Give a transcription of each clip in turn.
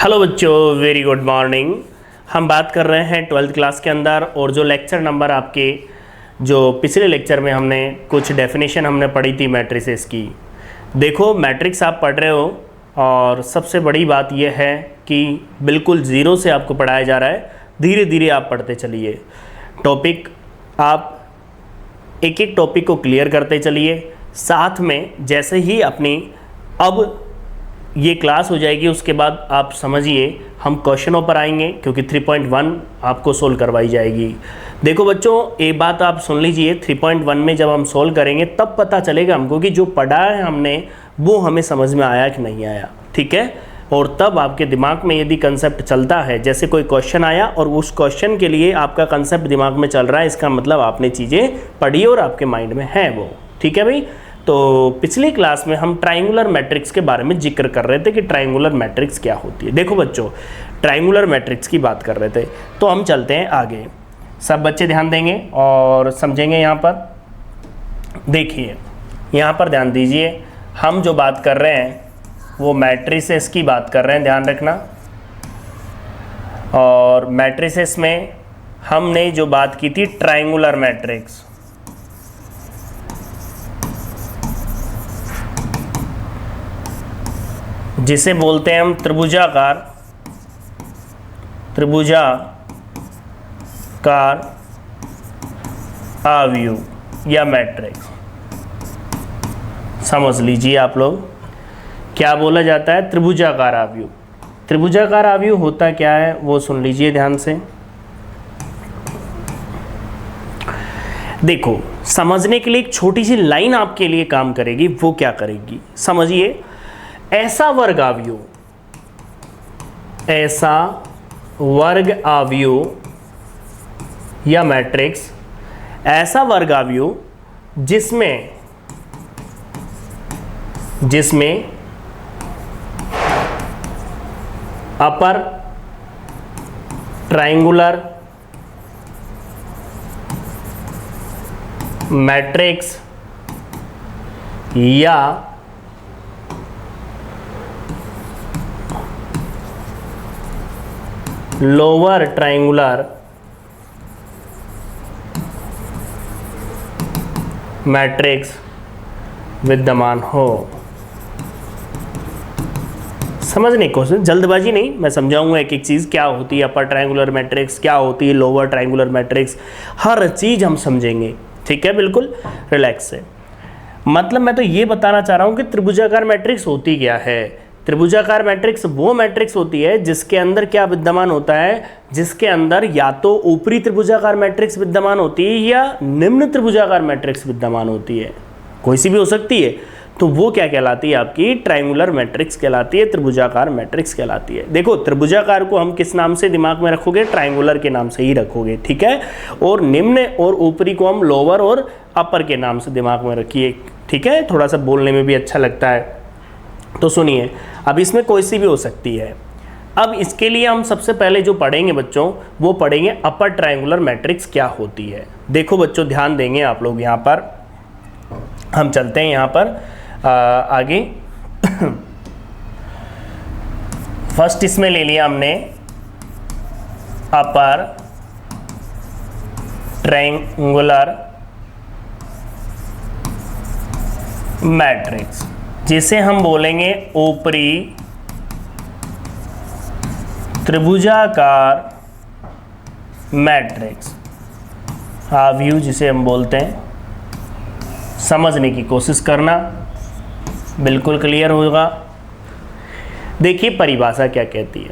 Hello बच्चों, very good morning. हम बात कर रहे हैं 12th क्लास के अंदर, और जो लेक्चर नंबर आपके जो पिछले लेक्चर में हमने कुछ डेफिनेशन हमने पढ़ी थी मैट्रिसेस की। देखो, मैट्रिक्स आप पढ़ रहे हो और सबसे बड़ी बात यह है कि बिल्कुल ज़ीरो से आपको पढ़ाया जा रहा है। धीरे धीरे आप पढ़ते चलिए, टॉपिक आप एक एक टॉपिक को क्लियर करते चलिए। साथ में जैसे ही अपनी अब ये क्लास हो जाएगी उसके बाद आप समझिए हम क्वेश्चनों पर आएंगे, क्योंकि 3.1 आपको सोल्व करवाई जाएगी। देखो बच्चों, एक बात आप सुन लीजिए, 3.1 में जब हम सोल्व करेंगे तब पता चलेगा हमको कि जो पढ़ा है हमने वो हमें समझ में आया कि नहीं आया, ठीक है। और तब आपके दिमाग में यदि कंसेप्ट चलता है, जैसे कोई क्वेश्चन आया और उस क्वेश्चन के लिए आपका कंसेप्ट दिमाग में चल रहा है, इसका मतलब आपने चीज़ें पढ़ी और आपके माइंड में है वो, ठीक है भाई। तो पिछली क्लास में हम ट्रायंगुलर मैट्रिक्स के बारे में जिक्र कर रहे थे कि ट्रायंगुलर मैट्रिक्स क्या होती है। देखो बच्चों, ट्रायंगुलर मैट्रिक्स की बात कर रहे थे, तो हम चलते हैं आगे। सब बच्चे ध्यान देंगे और समझेंगे। यहाँ पर देखिए, यहाँ पर ध्यान दीजिए, हम जो बात कर रहे हैं वो मैट्रिसेस की बात कर रहे हैं, ध्यान रखना। और मैट्रिसेस में हमने जो बात की थी ट्रायंगुलर मैट्रिक्स, जिसे बोलते हैं हम त्रिभुजाकार आव्यूह या मैट्रिक्स। समझ लीजिए आप लोग, क्या बोला जाता है त्रिभुजाकार आव्यूह। त्रिभुजाकार आव्यूह होता क्या है वो सुन लीजिए ध्यान से। देखो, समझने के लिए एक छोटी सी लाइन आपके लिए काम करेगी। वो क्या करेगी, समझिए। ऐसा वर्ग आव्यूह या मैट्रिक्स, ऐसा वर्ग आव्यूह जिसमें अपर ट्रायंगुलर मैट्रिक्स या लोअर ट्रायंगुलर मैट्रिक्स विद्यमान हो। समझने की कोशिश, जल्दबाजी नहीं, मैं समझाऊंगा एक एक चीज़ क्या होती है अपर ट्रायंगुलर मैट्रिक्स, क्या होती है लोअर ट्रायंगुलर मैट्रिक्स, हर चीज़ हम समझेंगे, ठीक है। बिल्कुल रिलैक्स से। मतलब मैं तो ये बताना चाह रहा हूँ कि त्रिभुजाकार मैट्रिक्स होती क्या है। त्रिभुजाकार मैट्रिक्स वो मैट्रिक्स होती है जिसके अंदर क्या विद्यमान होता है, जिसके अंदर या तो ऊपरी त्रिभुजाकार मैट्रिक्स विद्यमान होती है या निम्न त्रिभुजाकार मैट्रिक्स विद्यमान होती है, कोई सी भी हो सकती है। तो वो क्या कहलाती है, आपकी ट्रायंगुलर मैट्रिक्स कहलाती है, त्रिभुजाकार मैट्रिक्स कहलाती है। देखो, त्रिभुजाकार को हम किस नाम से दिमाग में रखोगे, ट्रायंगुलर के नाम से ही रखोगे, ठीक है। और निम्न और ऊपरी को हम लोअर और अपर के नाम से दिमाग में रखिए, ठीक है। थोड़ा सा बोलने में भी अच्छा लगता है। तो सुनिए, अब इसमें कोई सी भी हो सकती है। अब इसके लिए हम सबसे पहले जो पढ़ेंगे बच्चों, वो पढ़ेंगे अपर ट्रायंगुलर मैट्रिक्स क्या होती है। देखो बच्चों, ध्यान देंगे आप लोग। यहाँ पर हम चलते हैं यहाँ पर आगे। फर्स्ट इसमें ले लिया हमने अपर ट्रायंगुलर मैट्रिक्स, जिसे हम बोलेंगे ऊपरी त्रिभुजाकार मैट्रिक्स आव्यूह, जिसे हम बोलते हैं। समझने की कोशिश करना, बिल्कुल क्लियर होगा। देखिए परिभाषा क्या कहती है,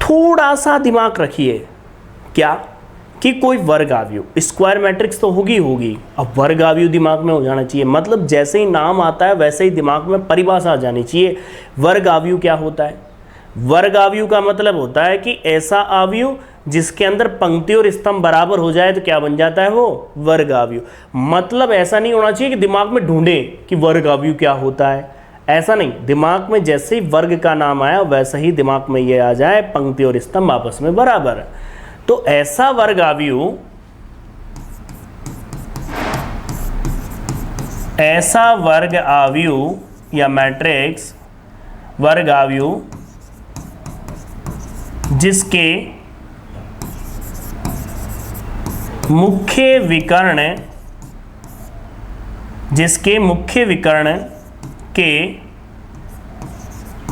थोड़ा सा दिमाग रखिए। क्या कि कोई वर्ग आव्यूह, स्क्वायर मैट्रिक्स तो होगी। अब वर्ग आव्यूह दिमाग में हो जाना चाहिए, मतलब जैसे ही नाम आता है वैसे ही दिमाग में परिभाषा आ जानी चाहिए। वर्ग आव्यूह क्या होता है? वर्ग आव्यूह का मतलब होता है कि ऐसा आव्यूह जिसके अंदर पंक्ति और स्तंभ बराबर हो जाए तो क्या बन जाता है वो, वर्ग आव्यूह। मतलब ऐसा नहीं होना चाहिए कि दिमाग में ढूंढे कि वर्ग आव्यूह क्या होता है, ऐसा नहीं। दिमाग में जैसे ही वर्ग का नाम आया वैसे ही दिमाग में ये आ जाए पंक्ति और स्तंभ आपस में बराबर है। तो ऐसा वर्ग आव्यूह, ऐसा वर्ग आव्यूह या मैट्रिक्स वर्ग आव्यूह जिसके मुख्य विकर्ण के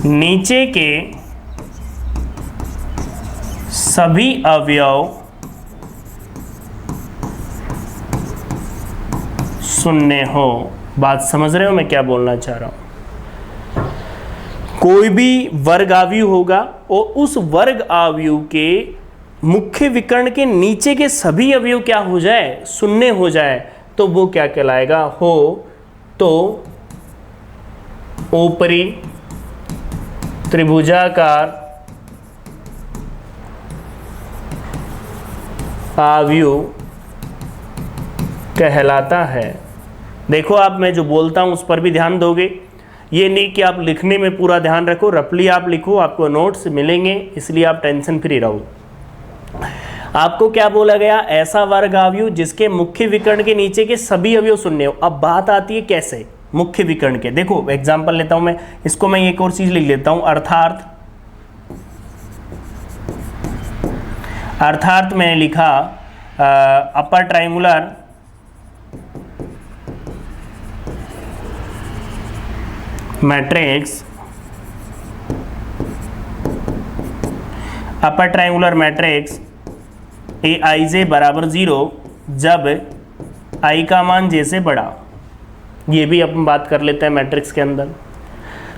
नीचे के सभी अवयव शून्य हो। बात समझ रहे हो मैं क्या बोलना चाह रहा हूं? कोई भी वर्ग आव्यूह होगा और उस वर्ग आव्यूह के मुख्य विकर्ण के नीचे के सभी अवयव क्या हो जाए, शून्य हो जाए, तो वो क्या कहलाएगा? हो तो ऊपरी त्रिभुजाकार आव्यूह कहलाता है। देखो आप, मैं जो बोलता हूं उस पर भी ध्यान दोगे, ये नहीं कि आप लिखने में पूरा ध्यान रखो, रफली आप लिखो, आपको नोट्स मिलेंगे, इसलिए आप टेंशन फ्री रहो। आपको क्या बोला गया? ऐसा वर्ग आव्यूह जिसके मुख्य विकर्ण के नीचे के सभी अवयव शून्य हो। अब बात आती है कैसे मुख्य विकर्ण के। देखो एग्जांपल लेता हूं मैं, इसको मैं एक और चीज लिख लेता हूं, अर्थात मैंने लिखा upper triangular matrix, upper triangular matrix Aij बराबर 0 जब i का मान j से बड़ा। ये भी अपन बात कर लेते हैं मैट्रिक्स के अंदर।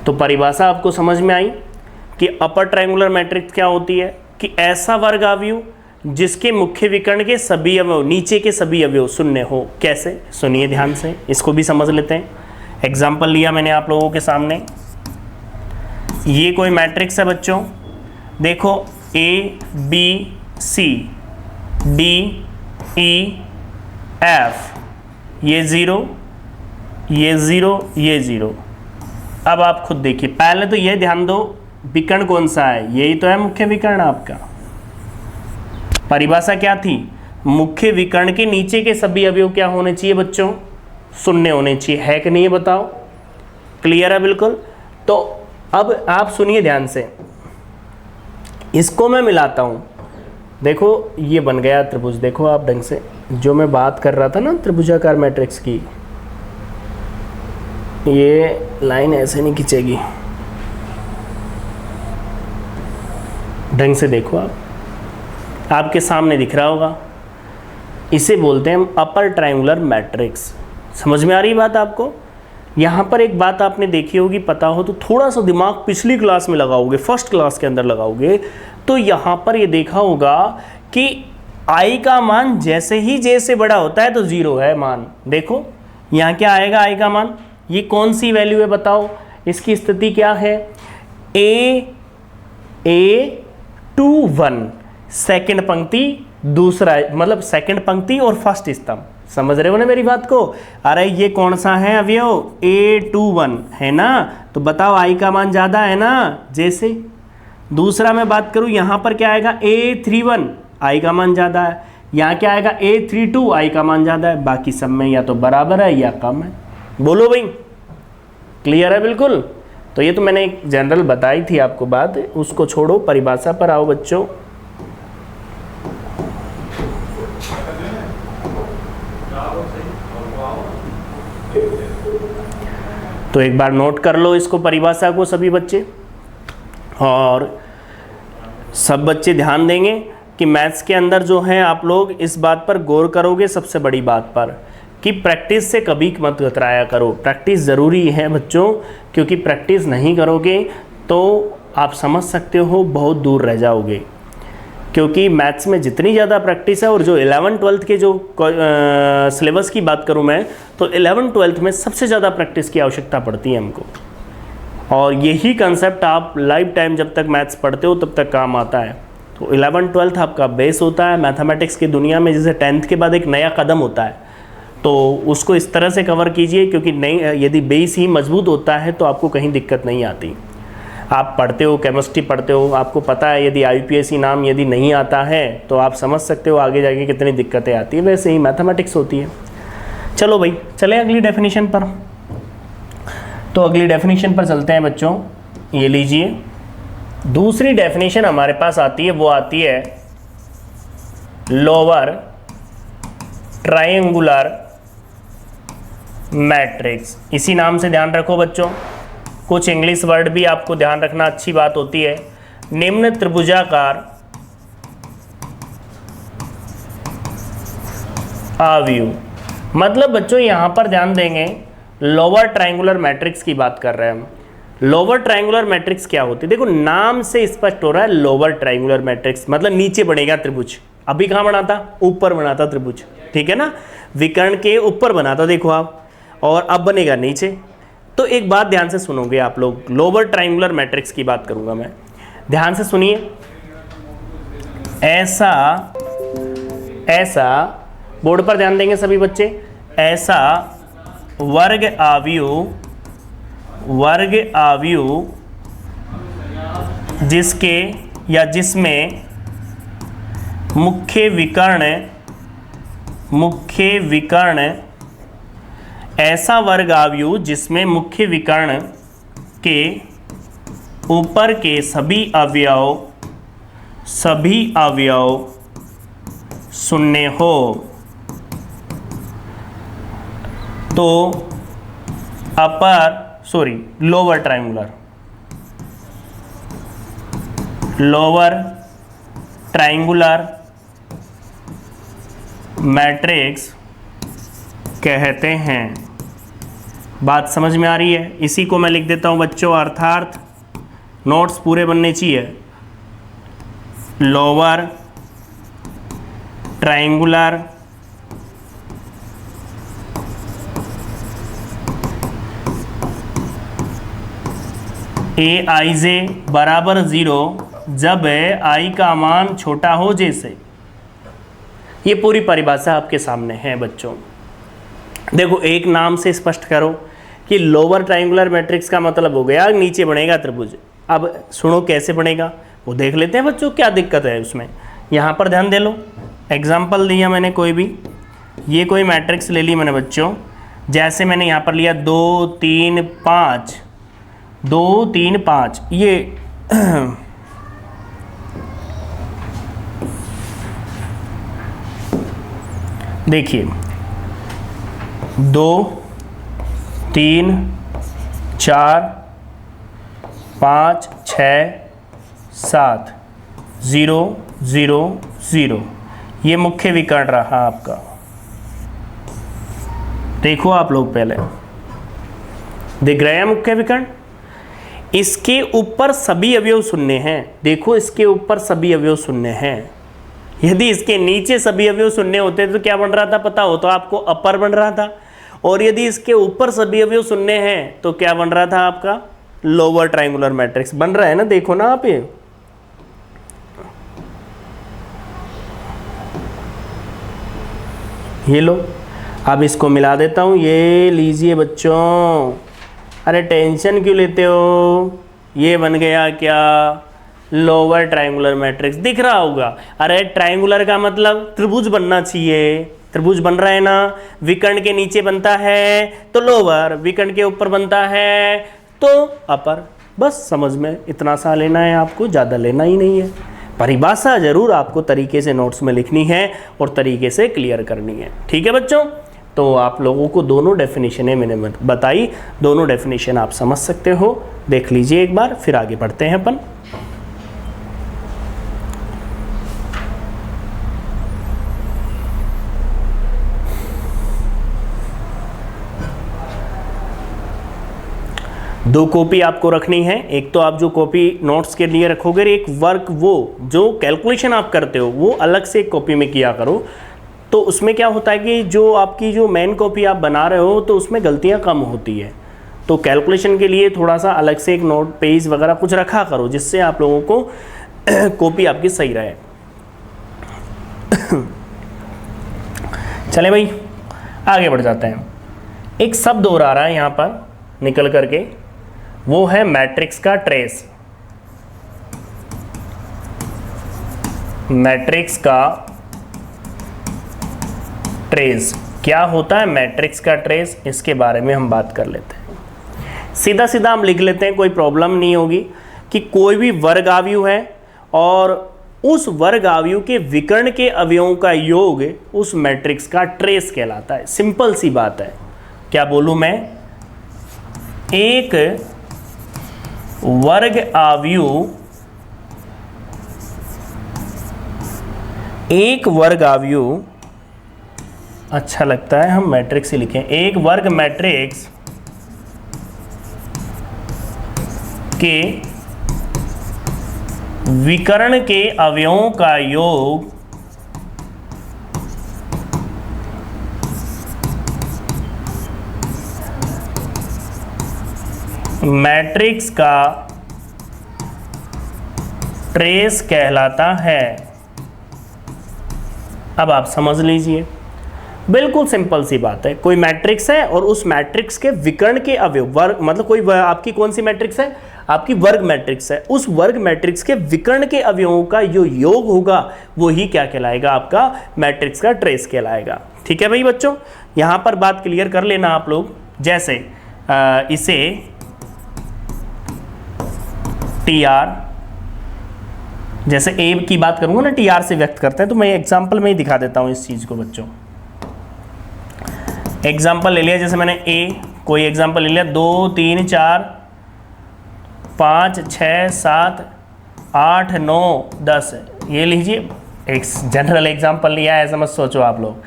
तो परिभाषा आपको समझ में आई कि अपर ट्रायंगुलर मैट्रिक्स क्या होती है कि ऐसा वर्ग आव्यूह जिसके मुख्य विकर्ण के सभी अवयव, नीचे के सभी अवयव शून्य हो। कैसे? सुनिए ध्यान से, इसको भी समझ लेते हैं। एग्जाम्पल लिया मैंने आप लोगों के सामने, ये कोई मैट्रिक्स है बच्चों, देखो ABC DEF, ये 0 ये 0 ये 0। अब आप खुद देखिए, पहले तो ये ध्यान दो विकर्ण कौन सा है, यही तो है मुख्य विकर्ण आपका। परिभाषा क्या थी? मुख्य विकर्ण के नीचे के सभी अवयव क्या होने चाहिए बच्चों? शून्य होने चाहिए। है कि नहीं ये बताओ? क्लियर है बिल्कुल? तो अब आप सुनिए ध्यान से, इसको मैं मिलाता हूं। देखो ये बन गया त्रिभुज, देखो आप ढंग से, जो मैं बात कर रहा था ना त्रिभुजाकार मैट्रिक्स की, ये लाइन ऐसे नहीं खींचेगी, ढंग से देखो आप, आपके सामने दिख रहा होगा। इसे बोलते हैं हम अपर ट्रायंगुलर मैट्रिक्स। समझ में आ रही बात आपको? यहाँ पर एक बात आपने देखी होगी, पता हो तो थोड़ा सा दिमाग पिछली क्लास में लगाओगे, फर्स्ट क्लास के अंदर लगाओगे, तो यहाँ पर ये देखा होगा कि i का मान जैसे ही j से बड़ा होता है तो 0 है मान। देखो यहाँ क्या आएगा i का मान, ये कौन सी वैल्यू है बताओ? इसकी स्थिति क्या है? A21, सेकंड पंक्ति, दूसरा मतलब सेकंड पंक्ति और फर्स्ट स्तंभ। समझ रहे हो ना मेरी बात को? अरे ये कौन सा है अवयव? A21 है ना, तो बताओ i का मान ज़्यादा है ना जैसे। दूसरा मैं बात करूँ, यहाँ पर क्या आएगा? A31, i का मान ज़्यादा है। यहाँ क्या आएगा? A32, i का मान ज़्यादा है। बाकी सब में या तो बराबर है या कम है। बोलो भाई, क्लियर है बिल्कुल? तो ये तो मैंने एक जनरल बताई थी आपको बात, उसको छोड़ो, परिभाषा पर आओ बच्चों। तो एक बार नोट कर लो इसको, परिभाषा को सभी बच्चे, और सब बच्चे ध्यान देंगे कि मैथ्स के अंदर जो है आप लोग इस बात पर गौर करोगे, सबसे बड़ी बात पर, कि प्रैक्टिस से कभी मत कतराया करो। प्रैक्टिस ज़रूरी है बच्चों, क्योंकि प्रैक्टिस नहीं करोगे तो आप समझ सकते हो बहुत दूर रह जाओगे। क्योंकि मैथ्स में जितनी ज़्यादा प्रैक्टिस है, और जो 11-12 के जो सिलेबस की बात करूं मैं, तो 11-12 में सबसे ज़्यादा प्रैक्टिस की आवश्यकता पड़ती है हमको। और यही कंसेप्ट आप लाइफ टाइम जब तक मैथ्स पढ़ते हो तब तक काम आता है। तो 11-12 आपका बेस होता है मैथमेटिक्स की दुनिया में, जैसे 10th के बाद एक नया कदम होता है, तो उसको इस तरह से कवर कीजिए, क्योंकि नहीं, यदि बेस ही मजबूत होता है तो आपको कहीं दिक्कत नहीं आती। आप पढ़ते हो, केमिस्ट्री पढ़ते हो, आपको पता है यदि IUPAC नाम यदि नहीं आता है तो आप समझ सकते हो आगे जाके कितनी दिक्कतें आती है। वैसे ही मैथमेटिक्स होती है। चलो भाई, चले अगली डेफिनेशन पर। तो अगली डेफिनेशन पर चलते हैं बच्चों। ये लीजिए, दूसरी डेफिनेशन हमारे पास आती है, वो आती है लोअर ट्रायंगुलर मैट्रिक्स। इसी नाम से ध्यान रखो बच्चों, कुछ इंग्लिश वर्ड भी आपको ध्यान रखना अच्छी बात होती है। निम्न त्रिभुजाकार आव्यूह, मतलब बच्चों यहां पर ध्यान देंगे लोअर ट्रायंगुलर मैट्रिक्स की बात कर रहे हैं हम। लोअर ट्रायंगुलर मैट्रिक्स क्या होती है? देखो नाम से स्पष्ट हो रहा है, लोअर ट्रायंगुलर मैट्रिक्स मतलब नीचे बनेगा त्रिभुज। अभी कहां बना था? ऊपर बना था त्रिभुज, ठीक है ना, विकर्ण के ऊपर बना था देखो आप, और अब बनेगा नीचे। तो एक बात ध्यान से सुनोगे आप लोग, लोअर ट्रायंगुलर मैट्रिक्स की बात करूंगा मैं, ध्यान से सुनिए। ऐसा बोर्ड पर ध्यान देंगे सभी बच्चे, ऐसा वर्ग आव्यूह जिसके या जिसमें मुख्य विकर्ण ऐसा वर्ग आव्यूह जिसमें मुख्य विकर्ण के ऊपर के सभी अवयव शून्य हो, तो लोअर ट्रायंगुलर मैट्रिक्स कहते हैं। बात समझ में आ रही है? इसी को मैं लिख देता हूं बच्चों, अर्थात नोट्स पूरे बनने चाहिए। लोअर ट्रायंगुलर aij बराबर 0 जब i का मान छोटा हो जैसे। ये पूरी परिभाषा आपके सामने है बच्चों। देखो एक नाम से स्पष्ट करो कि लोअर ट्रायंगुलर मैट्रिक्स का मतलब हो गया नीचे बनेगा त्रिभुज। अब सुनो कैसे बनेगा वो देख लेते हैं बच्चों, क्या दिक्कत है उसमें। यहाँ पर ध्यान दे लो, एग्जाम्पल दिया मैंने कोई भी, ये कोई मैट्रिक्स ले ली मैंने बच्चों, जैसे मैंने यहाँ पर लिया 2 3 5 ये देखिए 2 3 4 5 6 7 0 0 0, ये मुख्य विकर्ण रहा आपका। देखो आप लोग पहले दिख रहे हैं मुख्य विकर्ण, इसके ऊपर सभी अवयव शून्य हैं। देखो इसके ऊपर सभी अवयव शून्य हैं। यदि इसके नीचे सभी अवयव शून्य होते तो क्या बन रहा था पता हो तो आपको? अपर बन रहा था। और यदि इसके ऊपर सभी अवयव शून्य हैं तो क्या बन रहा था आपका? लोअर ट्रायंगुलर मैट्रिक्स बन रहा है ना, देखो ना आप ये लो। अब इसको मिला देता हूं, ये लीजिए बच्चों। अरे टेंशन क्यों लेते हो? ये बन गया क्या? Lower triangular matrix. दिख रहा होगा। अरे ट्रायंगुलर का मतलब त्रिभुज बनना चाहिए, त्रिभुज बन रहा है ना। विकर्ण के नीचे बनता है तो लोअर, विकर्ण के ऊपर बनता है तो अपर। बस समझ में इतना सा लेना है आपको, ज़्यादा लेना ही नहीं है। परिभाषा जरूर आपको तरीके से नोट्स में लिखनी है और तरीके से क्लियर करनी है, ठीक है बच्चों। तो आप लोगों को दोनों डेफिनेशनें मैंने बताई, दोनों डेफिनेशन आप समझ सकते हो, देख लीजिए एक बार, फिर आगे बढ़ते हैं अपन। दो कॉपी आपको रखनी है। एक तो आप जो कॉपी नोट्स के लिए रखोगे, एक वर्क वो जो कैलकुलेशन आप करते हो वो अलग से एक कॉपी में किया करो। तो उसमें क्या होता है कि जो आपकी जो मेन कॉपी आप बना रहे हो तो उसमें गलतियां कम होती है। तो कैलकुलेशन के लिए थोड़ा सा अलग से एक नोट पेज वगैरह कुछ रखा करो, जिससे आप लोगों को कॉपी आपकी सही रहे। चले भाई आगे बढ़ जाते हैं। एक शब्द और आ रहा है यहाँ पर निकल करके, वो है मैट्रिक्स का ट्रेस। मैट्रिक्स का ट्रेस क्या होता है? मैट्रिक्स का ट्रेस, इसके बारे में हम बात कर लेते हैं। सीधा सीधा हम लिख लेते हैं, कोई प्रॉब्लम नहीं होगी। कि कोई भी वर्ग आव्यूह है और उस वर्ग आव्यूह के विकर्ण के अवयवों का योग उस मैट्रिक्स का ट्रेस कहलाता है। सिंपल सी बात है। क्या बोलूं मैं? एक वर्ग आव्यूह, एक वर्ग आव्यूह, अच्छा लगता है हम मैट्रिक्स ही लिखें, एक वर्ग मैट्रिक्स के विकर्ण के अवयवों का योग मैट्रिक्स का ट्रेस कहलाता है। अब आप समझ लीजिए, बिल्कुल सिंपल सी बात है। कोई मैट्रिक्स है और उस मैट्रिक्स के विकर्ण के अवयव, वर्ग मतलब कोई आपकी कौन सी मैट्रिक्स है? आपकी वर्ग मैट्रिक्स है। उस वर्ग मैट्रिक्स के विकर्ण के अवयवों का जो योग होगा वो ही क्या कहलाएगा? आपका मैट्रिक्स का ट्रेस कहलाएगा। ठीक है भाई बच्चों, यहां पर बात क्लियर कर लेना आप लोग। जैसे इसे TR, जैसे ए की बात करूंगा ना, TR से व्यक्त करते हैं, तो मैं एग्जाम्पल में ही दिखा देता हूं इस चीज को बच्चों। एग्जाम्पल ले लिया, जैसे मैंने ए कोई एग्जाम्पल ले लिया, 2 3 4 5 6 7 8 9 10, ये लीजिए एक जनरल एग्जाम्पल लिया है, ऐसा मत सोचो आप लोग।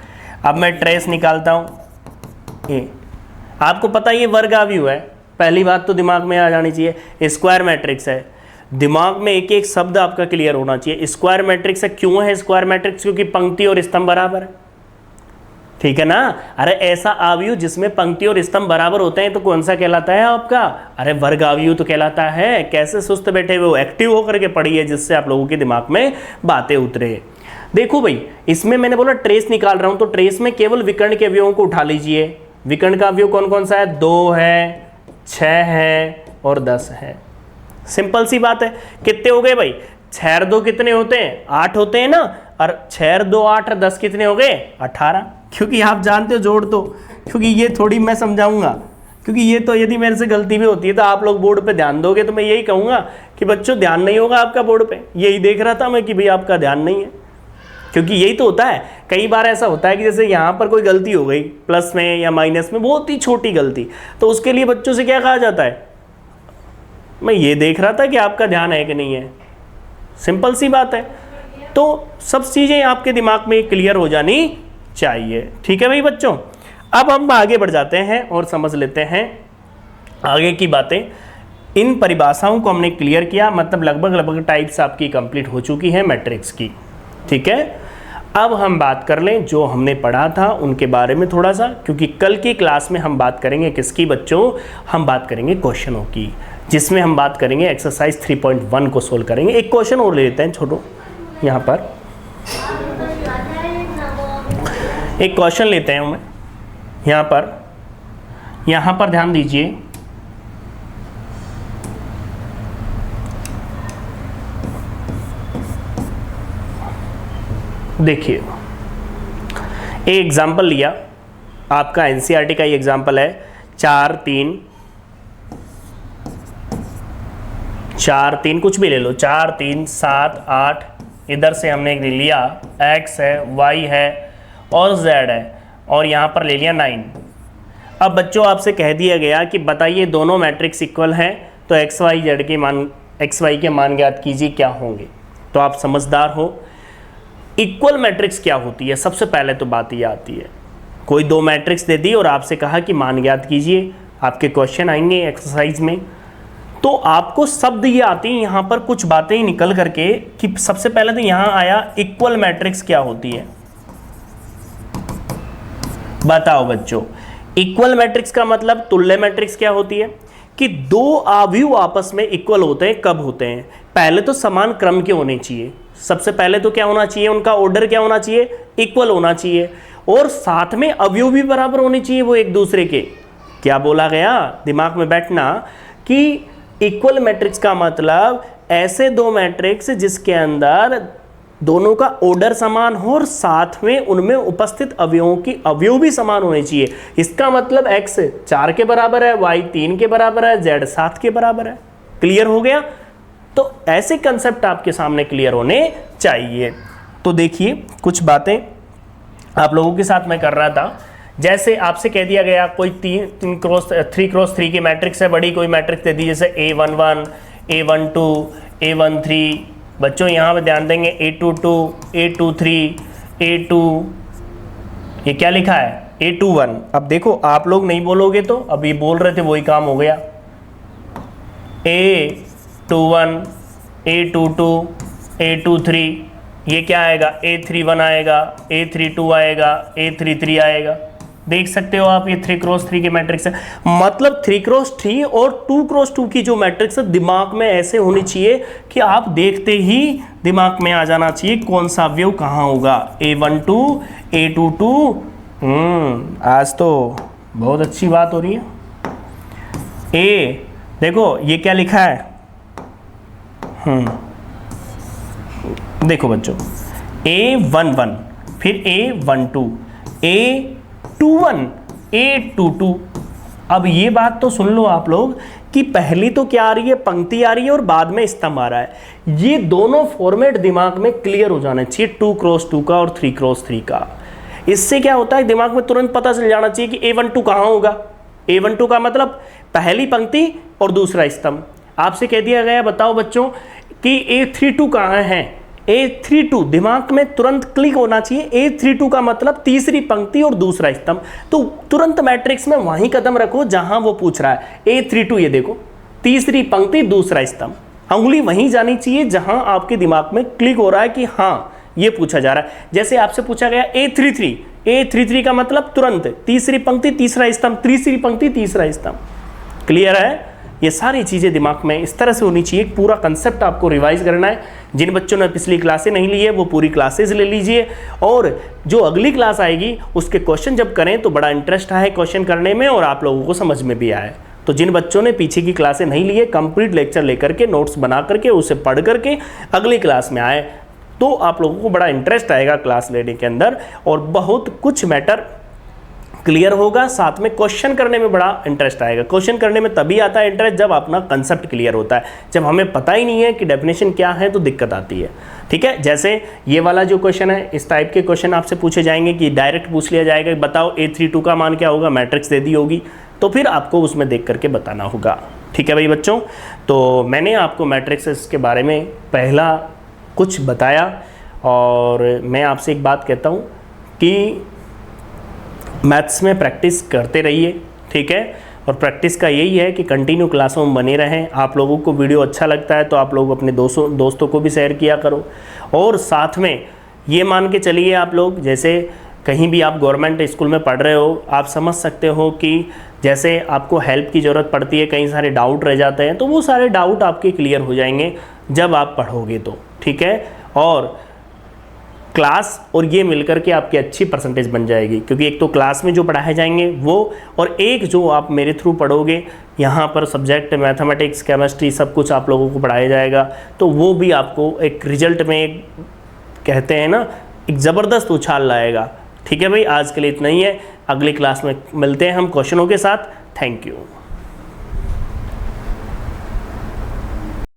अब मैं ट्रेस निकालता हूँ। ए आपको पता है ये वर्ग आव्यूह है, पहली बात तो दिमाग में आ जानी चाहिए। स्क्वायर मैट्रिक्स है, दिमाग में एक एक शब्द आपका क्लियर होना चाहिए। स्क्वायर मैट्रिक्स है, क्यों है स्क्वायर मैट्रिक्स? क्योंकि पंक्ति और स्तंभ बराबर है। ठीक है ना? अरे ऐसा आव्यूह जिसमें पंक्ति और स्तंभ बराबर होते हैं तो कौन सा कहलाता है आपका? अरे वर्ग आव्यूह तो कहलाता है। कैसे सुस्त बैठे हुए हो, एक्टिव होकर के पढ़िए, जिससे आप लोगों के दिमाग में बातें उतरे। देखो भाई, इसमें मैंने बोला ट्रेस निकाल रहा हूं, तो ट्रेस में केवल विकर्ण के अवयवों को उठा लीजिए। विकर्ण का अवयव कौन कौन सा है? 2 है, 6 है और 10 है। सिंपल सी बात है। कितने हो गए भाई? 6 और 2 कितने होते हैं? 8 होते हैं ना। और 6 और 2 8 और 10 कितने हो गए? 18। क्योंकि आप जानते हो जोड़ दो, क्योंकि ये थोड़ी मैं समझाऊंगा, क्योंकि ये तो यदि मेरे से गलती भी होती है तो आप लोग बोर्ड पे ध्यान दोगे तो मैं यही कहूंगा कि बच्चों ध्यान नहीं होगा आपका बोर्ड पे। यही देख रहा था मैं कि भाई आपका ध्यान नहीं है, क्योंकि यही तो होता है। कई बार ऐसा होता है कि जैसे यहाँ पर कोई गलती हो गई प्लस में या माइनस में, बहुत ही छोटी गलती, तो उसके लिए बच्चों से क्या कहा जाता है? मैं ये देख रहा था कि आपका ध्यान है कि नहीं है। सिंपल सी बात है। तो सब चीज़ें आपके दिमाग में क्लियर हो जानी चाहिए। ठीक है भाई बच्चों, अब हम आगे बढ़ जाते हैं और समझ लेते हैं आगे की बातें। इन परिभाषाओं को हमने क्लियर किया, मतलब लगभग टाइप्स आपकी कंप्लीट हो चुकी है मैट्रिक्स की। ठीक है, अब हम बात कर लें जो हमने पढ़ा था उनके बारे में थोड़ा सा, क्योंकि कल की क्लास में हम बात करेंगे किसकी बच्चों? हम बात करेंगे क्वेश्चनों की, जिसमें हम बात करेंगे एक्सरसाइज 3.1 को सोल्व करेंगे। एक क्वेश्चन और ले लेते हैं छोटो, यहाँ पर एक क्वेश्चन लेते हैं हम यहाँ पर ध्यान दीजिए। देखिए, एक एग्जाम्पल लिया, आपका एनसीईआरटी का ये एग्जाम्पल है। 4 3 कुछ भी ले लो, 4 3 7 8, इधर से हमने एक लिया x है, y है और z है, और यहाँ पर ले लिया 9। अब बच्चों आपसे कह दिया गया कि बताइए दोनों मैट्रिक्स इक्वल हैं, तो x y के मान ज्ञात कीजिए, क्या होंगे? तो आप समझदार हो। इक्वल मैट्रिक्स क्या होती है? सबसे पहले तो बात ये आती है, कोई दो मैट्रिक्स दे दी और आपसे कहा कि मान ज्ञात कीजिए, आपके क्वेश्चन आएंगे एक्सरसाइज में, तो आपको शब्द ये आती हैं यहाँ पर कुछ बातें निकल करके कि सबसे पहले तो यहाँ आया इक्वल मैट्रिक्स क्या होती है। बताओ बच्चों, इक्वल मैट्रिक्स का मतलब तुल्य मैट्रिक्स क्या होती है? कि दो आव्यूह आपस में इक्वल होते हैं। कब होते हैं? पहले तो समान क्रम के होने चाहिए। सबसे पहले तो क्या होना चाहिए? उनका ऑर्डर क्या होना चाहिए? इक्वल होना चाहिए, और साथ में अवयव भी बराबर होने चाहिए वो एक दूसरे के। क्या बोला गया? दिमाग में बैठना कि इक्वल मैट्रिक्स का मतलब ऐसे दो मैट्रिक्स जिसके अंदर दोनों का ऑर्डर समान हो और साथ में उनमें उपस्थित अवयवों की अवयव भी समान होने चाहिए। इसका मतलब x 4 के बराबर है, y 3 के बराबर है, z 7 के बराबर है। क्लियर हो गया? तो ऐसे कंसेप्ट आपके सामने क्लियर होने चाहिए। तो देखिए कुछ बातें आप लोगों के साथ मैं कर रहा था। जैसे आपसे कह दिया गया कोई 3x3 की मैट्रिक्स है, बड़ी कोई मैट्रिक्स दे दी जैसे A11, A12, A13। बच्चों यहाँ पे ध्यान देंगे A22, A23, A2, ये क्या लिखा है A21। अब देखो आप लोग नहीं बोलोगे तो, अब ये बोल रहे थे वही काम हो गया। A21, A22, A23, ये क्या आएगा A31 आएगा, A32 आएगा, A33 आएगा। देख सकते हो आप ये 3x3 की मैट्रिक्स है। मतलब 3x3 और 2x2 की जो मैट्रिक्स है दिमाग में ऐसे होनी चाहिए कि आप देखते ही दिमाग में आ जाना चाहिए कौन सा अवयव कहाँ होगा। A12, A22। आज तो बहुत अच्छी बात हो रही है। देखो ये क्या लिखा है, देखो बच्चों A11, फिर A12, A21, A22। अब ये बात तो सुन लो आप लोग कि पहली तो क्या आ रही है, पंक्ति आ रही है और बाद में स्तंभ आ रहा है। ये दोनों फॉर्मेट दिमाग में क्लियर हो जाना चाहिए, 2x2 का और 3x3 का। इससे क्या होता है दिमाग में तुरंत पता चल जाना चाहिए कि A12 कहाँ होगा। A12 का मतलब पहली पंक्ति और दूसरा स्तंभ। आपसे कह दिया गया बताओ बच्चों कि A32 कहाँ है। A32 दिमाग में तुरंत क्लिक होना चाहिए, A32 का मतलब तीसरी पंक्ति और दूसरा स्तंभ। तो तुरंत मैट्रिक्स में वहीं कदम रखो जहां वो पूछ रहा है। A32 ये देखो, तीसरी पंक्ति दूसरा स्तंभ, उंगली वहीं जानी चाहिए जहां आपके दिमाग में क्लिक हो रहा है कि हाँ ये पूछा जा रहा है। जैसे आपसे पूछा गया A33 का मतलब तुरंत तीसरी पंक्ति तीसरा स्तंभ, तीसरी पंक्ति तीसरा स्तंभ। क्लियर है? ये सारी चीज़ें दिमाग में इस तरह से होनी चाहिए। पूरा कंसेप्ट आपको रिवाइज करना है। जिन बच्चों ने पिछली क्लासें नहीं ली है वो पूरी क्लासेस ले लीजिए, और जो अगली क्लास आएगी उसके क्वेश्चन जब करें तो बड़ा इंटरेस्ट आए क्वेश्चन करने में और आप लोगों को समझ में भी आए। तो जिन बच्चों ने पीछे की क्लासें नहीं ली है, कंप्लीट लेक्चर लेकर के नोट्स बना करके उसे पढ़ करके अगली क्लास में आए तो आप लोगों को बड़ा इंटरेस्ट आएगा क्लास लेने के अंदर, और बहुत कुछ मैटर क्लियर होगा। साथ में क्वेश्चन करने में बड़ा इंटरेस्ट आएगा। क्वेश्चन करने में तभी आता है इंटरेस्ट जब अपना कंसेप्ट क्लियर होता है। जब हमें पता ही नहीं है कि डेफिनेशन क्या है तो दिक्कत आती है। ठीक है, जैसे ये वाला जो क्वेश्चन है, इस टाइप के क्वेश्चन आपसे पूछे जाएंगे कि डायरेक्ट पूछ लिया जाएगा बताओ A32 का मान क्या होगा, मैट्रिक्स दे दी होगी तो फिर आपको उसमें देख करके बताना होगा। ठीक है भाई बच्चों, तो मैंने आपको मैट्रिक्स के बारे में पहला कुछ बताया, और मैं आपसे एक बात कहता हूँ कि मैथ्स में प्रैक्टिस करते रहिए। ठीक है, और प्रैक्टिस का यही है कि कंटिन्यू क्लासों में बने रहें। आप लोगों को वीडियो अच्छा लगता है तो आप लोग अपने दोस्तों को भी शेयर किया करो, और साथ में ये मान के चलिए आप लोग जैसे कहीं भी आप गवर्नमेंट स्कूल में पढ़ रहे हो, आप समझ सकते हो कि जैसे आपको हेल्प की ज़रूरत पड़ती है, कई सारे डाउट रह जाते हैं, तो वो सारे डाउट आपके क्लियर हो जाएंगे जब आप पढ़ोगे तो। ठीक है, और क्लास और ये मिलकर के आपकी अच्छी परसेंटेज बन जाएगी, क्योंकि एक तो क्लास में जो पढ़ाए जाएंगे वो, और एक जो आप मेरे थ्रू पढ़ोगे यहाँ पर सब्जेक्ट मैथमेटिक्स केमिस्ट्री सब कुछ आप लोगों को पढ़ाया जाएगा, तो वो भी आपको एक रिजल्ट में एक कहते हैं ना एक ज़बरदस्त उछाल लाएगा। ठीक है भाई, आज के लिए इतना ही है। अगली क्लास में मिलते हैं हम क्वेश्चनों के साथ। Thank you.